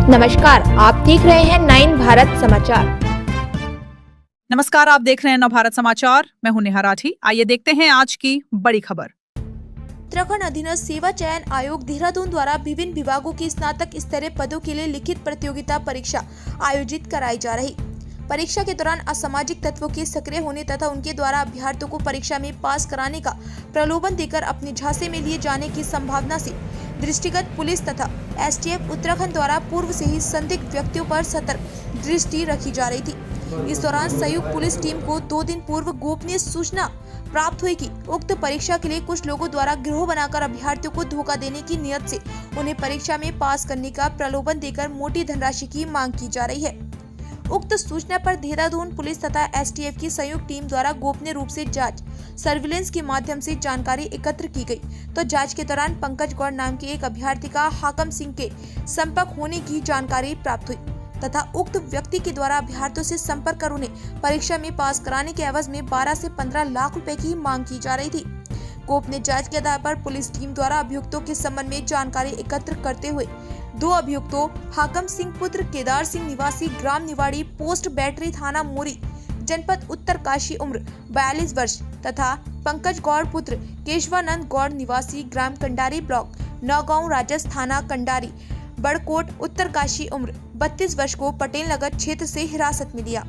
नमस्कार, आप देख रहे हैं 9 भारत समाचार। नमस्कार, आप देख रहे हैं 9 भारत समाचार। मैं हूं नेहा राठी। आइए देखते हैं आज की बड़ी खबर। उत्तराखंड अधीनस्थ सेवा चयन आयोग देहरादून द्वारा विभिन्न विभागों की स्नातक स्तरीय पदों के लिए लिखित प्रतियोगिता परीक्षा आयोजित कराई जा रही। परीक्षा के दौरान असामाजिक तत्वों के सक्रिय होने तथा उनके द्वारा अभ्यर्थियों को परीक्षा में पास कराने का प्रलोभन देकर अपने झांसे में लिए जाने की संभावना से दृष्टिगत पुलिस तथा एसटीएफ उत्तराखंड द्वारा पूर्व से ही संदिग्ध व्यक्तियों पर सतर्क दृष्टि रखी जा रही थी। इस दौरान संयुक्त पुलिस टीम को 2 दिन पूर्व गोपनीय सूचना प्राप्त हुई कि उक्त परीक्षा के लिए कुछ लोगों द्वारा गिरोह बनाकर अभ्यर्थियों को धोखा देने की नियत से उन्हें परीक्षा में पास करने का प्रलोभन देकर मोटी धनराशि की मांग की जा रही है। उक्त सूचना पर देहरादून पुलिस तथा एसटीएफ की संयुक्त टीम द्वारा गोपनीय रूप से जांच सर्विलेंस के माध्यम से जानकारी एकत्र की गई, तो जांच के दौरान पंकज गौड़ नाम के एक अभ्यर्थी का हाकम सिंह के संपर्क होने की जानकारी प्राप्त हुई तथा उक्त व्यक्ति के द्वारा अभ्यर्थियों से संपर्क कर उन्हें परीक्षा में पास कराने के एवज में 12 से 15 लाख रुपए की मांग की जा रही थी। गोपनीय जांच के आधार पर पुलिस टीम द्वारा अभियुक्तों के संबंध में जानकारी एकत्र करते हुए 2 अभियुक्तों हाकम सिंह पुत्र केदार सिंह निवासी ग्राम निवाड़ी पोस्ट बैटरी थाना मोरी जनपद उत्तरकाशी उम्र 42 वर्ष तथा पंकज गौड़ पुत्र केशवानंद गौड़ निवासी ग्राम कंडारी ब्लॉक नौगांव राजस्थाना कंडारी बड़कोट उत्तरकाशी उम्र 32 वर्ष को पटेल नगर क्षेत्र से हिरासत में लिया,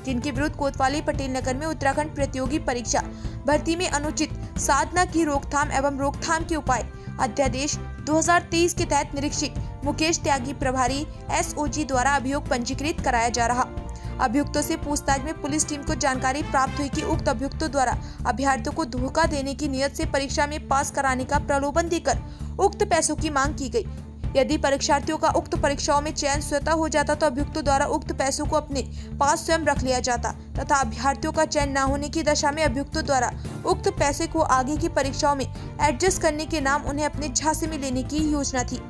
जिनके विरुद्ध कोतवाली पटेल नगर में उत्तराखंड प्रतियोगी परीक्षा भर्ती में अनुचित साधना की रोकथाम एवं रोकथाम के उपाय अध्यादेश 2023 के तहत निरीक्षक मुकेश त्यागी प्रभारी एसओजी द्वारा अभियोग पंजीकृत कराया जा रहा। अभियुक्तों से पूछताछ में पुलिस टीम को जानकारी प्राप्त हुई कि उक्त अभियुक्तों द्वारा अभ्यर्थियों को धोखा देने की नियत से परीक्षा में पास कराने का प्रलोभन देकर उक्त पैसों की मांग की गई। यदि परीक्षार्थियों का उक्त परीक्षाओं में चयन स्वतः हो जाता तो अभियुक्तों द्वारा उक्त पैसों को अपने पास स्वयं रख लिया जाता तथा अभ्यर्थियों का चयन न होने की दशा में अभियुक्तों द्वारा उक्त पैसे को आगे की परीक्षाओं में एडजस्ट करने के नाम उन्हें अपने झांसे में लेने की योजना थी।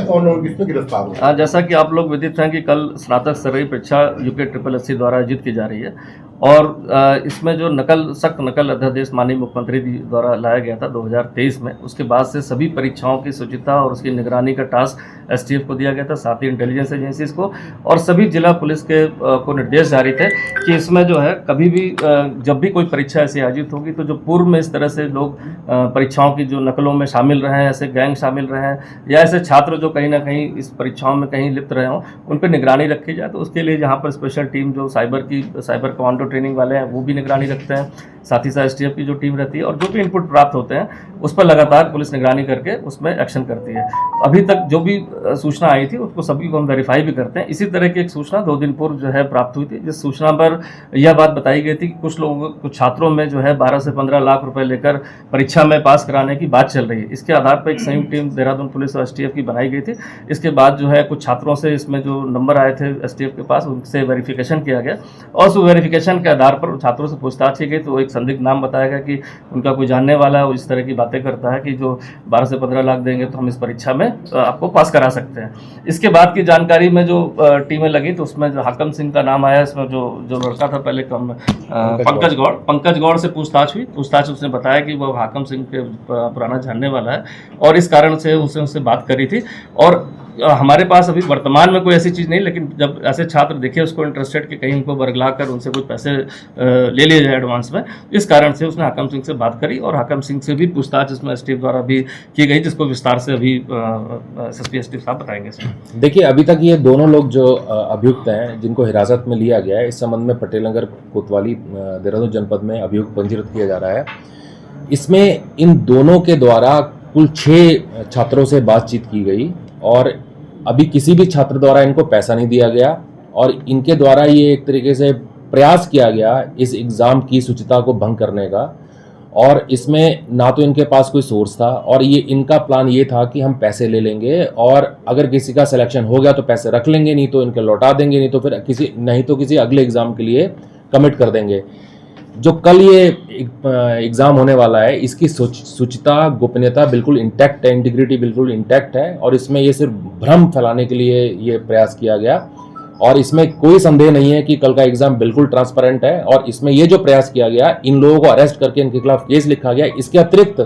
कौन लोग इसमें गिरफ्तार हुए? जैसा कि आप लोग विदित हैं कि कल स्नातक स्तरीय परीक्षा यूके SSSC द्वारा आयोजित की जा रही है और इसमें जो सख्त नकल अध्यादेश माननीय मुख्यमंत्री द्वारा लाया गया था 2023 में, उसके बाद से सभी परीक्षाओं की शुचिता और उसकी निगरानी का टास्क एसटीएफ को दिया गया था, साथ ही इंटेलिजेंस एजेंसीज को और सभी जिला पुलिस के को निर्देश जारी थे कि इसमें जो है कभी भी जब भी कोई परीक्षा ऐसी आयोजित होगी तो जो पूर्व में इस तरह से लोग परीक्षाओं की जो नकलों में शामिल रहे हैं, ऐसे गैंग शामिल रहे हैं या ऐसे छात्र जो कहीं ना कहीं इस परीक्षाओं में कहीं लिप्त रहे हों, उन पर निगरानी रखी जाए। तो उसके लिए जहाँ पर स्पेशल टीम जो साइबर कमांडो ट्रेनिंग वाले हैं वो भी निगरानी रखते हैं, साथ ही साथ एसटीएफ की जो टीम रहती है और जो भी इनपुट प्राप्त होते हैं उस पर लगातार पुलिस निगरानी करके उसमें एक्शन करती है। तो अभी तक जो भी सूचना आई थी उसको सभी को हम वेरीफाई भी करते हैं। इसी तरह की एक सूचना 2 दिन पूर्व जो है प्राप्त हुई थी, जिस सूचना पर यह बात बताई गई थी कि कुछ छात्रों में जो है 12 से 15 लाख रुपए लेकर परीक्षा में पास कराने की बात चल रही है। इसके आधार पर एक संयुक्त टीम देहरादून पुलिस और एसटीएफ की बनाई गई थी। इसके बाद जो है कुछ छात्रों से इसमें जो नंबर आए थे एसटीएफ के पास उनसे वेरिफिकेशन किया गया और उस वेरिफिकेशन के आधार पर छात्रों से पूछताछ की गई तो एक संदिग्ध नाम बताया गया कि उनका कोई जानने वाला है वो इस तरह की बातें करता है कि जो 12 से 15 लाख देंगे तो हम इस परीक्षा में आपको पास करा सकते हैं। इसके बाद की जानकारी में जो टीमें लगी तो उसमें जो हाकम सिंह का नाम आया, इसमें जो लड़का था पहले पंकज गौड़ से पूछताछ हुई। उसने बताया कि वो हाकम सिंह के पुराना जानने वाला है और इस कारण से उससे बात करी थी। और हमारे पास अभी वर्तमान में कोई ऐसी चीज़ नहीं, लेकिन जब ऐसे छात्र देखे उसको इंटरेस्टेड कि कहीं उनको बरगला कर उनसे कुछ पैसे ले लिए जाए एडवांस में, इस कारण से उसने हाकम सिंह से बात करी और हाकम सिंह से भी पूछताछ इसमें एसटीएफ द्वारा भी की गई, जिसको विस्तार से अभी एसएसपी एसटीएफ साहब बताएंगे। देखिए, अभी तक ये दोनों लोग जो अभियुक्त हैं जिनको हिरासत में लिया गया है, इस संबंध में पटेल नगर कोतवाली देहरादून जनपद में अभियुक्त पंजीकृत किया जा रहा है। इसमें इन दोनों के द्वारा कुल 6 छात्रों से बातचीत की गई और अभी किसी भी छात्र द्वारा इनको पैसा नहीं दिया गया और इनके द्वारा ये एक तरीके से प्रयास किया गया इस एग्ज़ाम की शुचिता को भंग करने का। और इसमें ना तो इनके पास कोई सोर्स था और ये इनका प्लान ये था कि हम पैसे ले लेंगे और अगर किसी का सिलेक्शन हो गया तो पैसे रख लेंगे, नहीं तो इनके लौटा देंगे, नहीं तो किसी अगले एग्ज़ाम के लिए कमिट कर देंगे। जो कल ये एग्ज़ाम होने वाला है इसकी शुचिता गोपनीयता बिल्कुल इंटैक्ट है, इंटीग्रिटी बिल्कुल इंटैक्ट है और इसमें ये सिर्फ भ्रम फैलाने के लिए ये प्रयास किया गया। और इसमें कोई संदेह नहीं है कि कल का एग्जाम बिल्कुल ट्रांसपेरेंट है। और इसमें ये जो प्रयास किया गया, इन लोगों को अरेस्ट करके इनके खिलाफ केस लिखा गया, इसके अतिरिक्त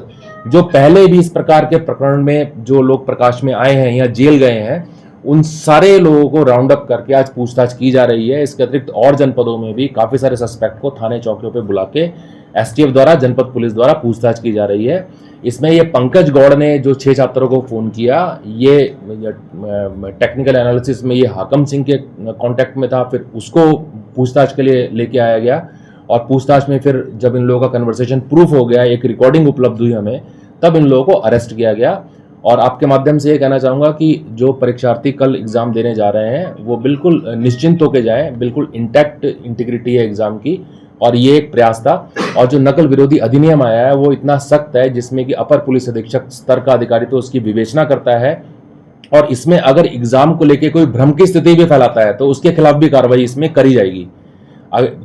जो पहले भी इस प्रकार के प्रकरण में जो लोग प्रकाश में आए हैं या जेल गए हैं, उन सारे लोगों को राउंड अप करके आज पूछताछ की जा रही है। इसके अतिरिक्त और जनपदों में भी काफी सारे सस्पेक्ट को थाने चौकियों पे बुला के एसटीएफ द्वारा, जनपद पुलिस द्वारा पूछताछ की जा रही है। इसमें ये पंकज गौड़ ने जो 6 छात्रों को फोन किया, ये टेक्निकल एनालिसिस में ये हाकम सिंह के कांटेक्ट में था, फिर उसको पूछताछ के लिए लेके आया गया और पूछताछ में फिर जब इन लोगों का कन्वर्सेशन प्रूफ हो गया, एक रिकॉर्डिंग उपलब्ध हुई हमें, तब इन लोगों को अरेस्ट किया गया। और आपके माध्यम से ये कहना चाहूँगा कि जो परीक्षार्थी कल एग्ज़ाम देने जा रहे हैं वो बिल्कुल निश्चिंत होकर जाएं, बिल्कुल इंटैक्ट इंटीग्रिटी है एग्ज़ाम की, और ये एक प्रयास था। और जो नकल विरोधी अधिनियम आया है वो इतना सख्त है, जिसमें कि अपर पुलिस अधीक्षक स्तर का अधिकारी तो उसकी विवेचना करता है, और इसमें अगर एग्ज़ाम को लेकर कोई भ्रम की स्थिति भी फैलाता है तो उसके खिलाफ भी कार्रवाई इसमें करी जाएगी।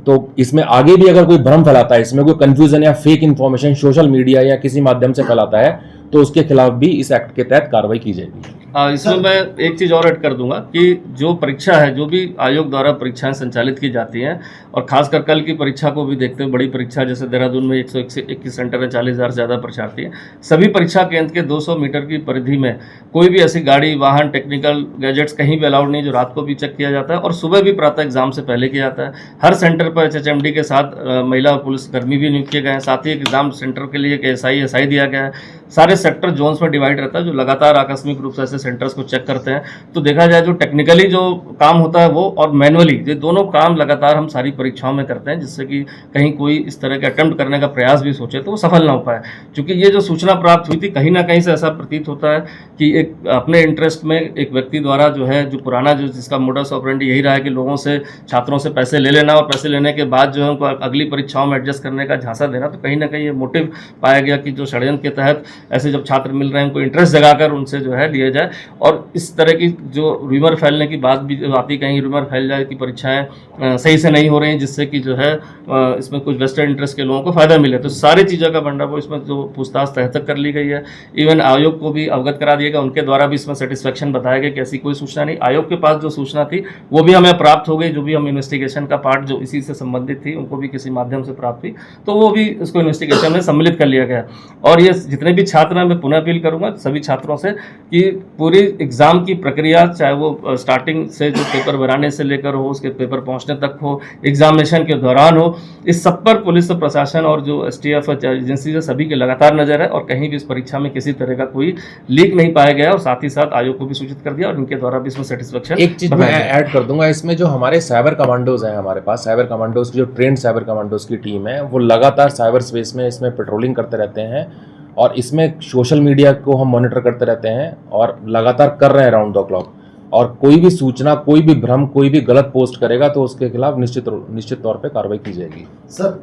तो इसमें आगे भी अगर कोई भ्रम फैलाता है, इसमें कोई कंफ्यूजन या फेक इंफॉर्मेशन सोशल मीडिया या किसी माध्यम से फैलाता है, तो उसके खिलाफ भी इस एक्ट के तहत कार्रवाई की जाएगी। इसमें मैं एक चीज़ और ऐड कर दूंगा कि जो परीक्षा है, जो भी आयोग द्वारा परीक्षाएं संचालित की जाती हैं, और खासकर कल की परीक्षा को भी देखते हुए, बड़ी परीक्षा जैसे देहरादून में 121 सेंटर है, 40,000 से ज़्यादा परीक्षार्थी हैं, सभी परीक्षा केंद्र के 200 मीटर की परिधि में कोई भी ऐसी गाड़ी, वाहन, टेक्निकल गैजेट्स कहीं भी अलाउड नहीं, जो रात को भी चेक किया जाता है और सुबह भी प्रातः एग्जाम से पहले किया जाता है। हर सेंटर पर HHMD के साथ महिला पुलिस कर्मी भी नियुक्त किए गए हैं। साथ ही एग्जाम सेंटर के लिए एक SI दिया गया है। सारे सेक्टर जोन्स में डिवाइड रहता है, जो लगातार आकस्मिक रूप से ऐसे सेंटर्स को चेक करते हैं। तो देखा जाए जो टेक्निकली जो काम होता है वो, और मैनुअली, ये दोनों काम लगातार हम सारी परीक्षाओं में करते हैं, जिससे कि कहीं कोई इस तरह के अटेम्प्ट करने का प्रयास भी सोचे तो वो सफल ना हो पाए। क्योंकि ये जो सूचना प्राप्त हुई थी, कहीं ना कहीं से ऐसा प्रतीत होता है कि एक अपने इंटरेस्ट में एक व्यक्ति द्वारा जो है, जो पुराना जो जिसका मोडस ऑपरेंडी यही रहा है कि लोगों से, छात्रों से पैसे ले लेना और पैसे लेने के बाद जो है उनको अगली परीक्षाओं में एडजस्ट करने का झांसा देना, तो कहीं ना कहीं ये मोटिव पाया गया कि जो षड्यंत्र के तहत ऐसे जब छात्र मिल रहे हैं उनको इंटरेस्ट जगाकर उनसे जो है लिए जाए। और इस तरह की जो रूमर फैलने की बात भी आती, कहीं रूमर फैल जाए कि परीक्षाएं सही से नहीं हो रही हैं, जिससे कि जो है इसमें कुछ वेस्टेड इंटरेस्ट के लोगों को फायदा मिले, तो सारी चीज़ों का भंडाफोड़ इसमें जो पूछताछ तह तक कर ली गई है। इवन आयोग को भी अवगत करा दिया गया, उनके द्वारा भी इसमें सेटिस्फेक्शन बताया गया कि ऐसी कोई सूचना नहीं। आयोग के पास जो सूचना थी वो भी हमें प्राप्त हो गई, जो भी हम इन्वेस्टिगेशन का पार्ट जो इसी से संबंधित थी उनको भी किसी माध्यम से प्राप्त हुई, तो वो भी उसको इन्वेस्टिगेशन में सम्मिलित कर लिया गया। और ये जितने भी छात्र हैं, मैं पुनः अपील करूंगा सभी छात्रों से कि पूरी एग्जाम की प्रक्रिया, चाहे वो स्टार्टिंग से जो पेपर बनाने से लेकर हो, उसके पेपर पहुंचने तक हो, एग्जामिनेशन के दौरान हो, इस सब पर पुलिस प्रशासन और जो STF एजेंसी है सभी की लगातार नजर है, और कहीं भी इस परीक्षा में किसी तरह का कोई लीक नहीं पाया गया। और साथ ही साथ आयोग को भी सूचित कर दिया और इनके द्वारा भी इसमें सेटिस्फेक्शन। एक चीज मैं ऐड कर दूंगा, इसमें जो हमारे साइबर कमांडोज हैं, हमारे पास साइबर कमांडोज की जो ट्रेंड साइबर कमांडोज की टीम है, वो लगातार साइबर स्पेस में इसमें पेट्रोलिंग करते रहते हैं, और इसमें सोशल मीडिया को हम मॉनिटर करते रहते हैं और लगातार कर रहे हैं राउंड द क्लॉक। और कोई भी सूचना, कोई भी भ्रम, कोई भी गलत पोस्ट करेगा तो उसके खिलाफ निश्चित तौर पे कार्रवाई की जाएगी। सर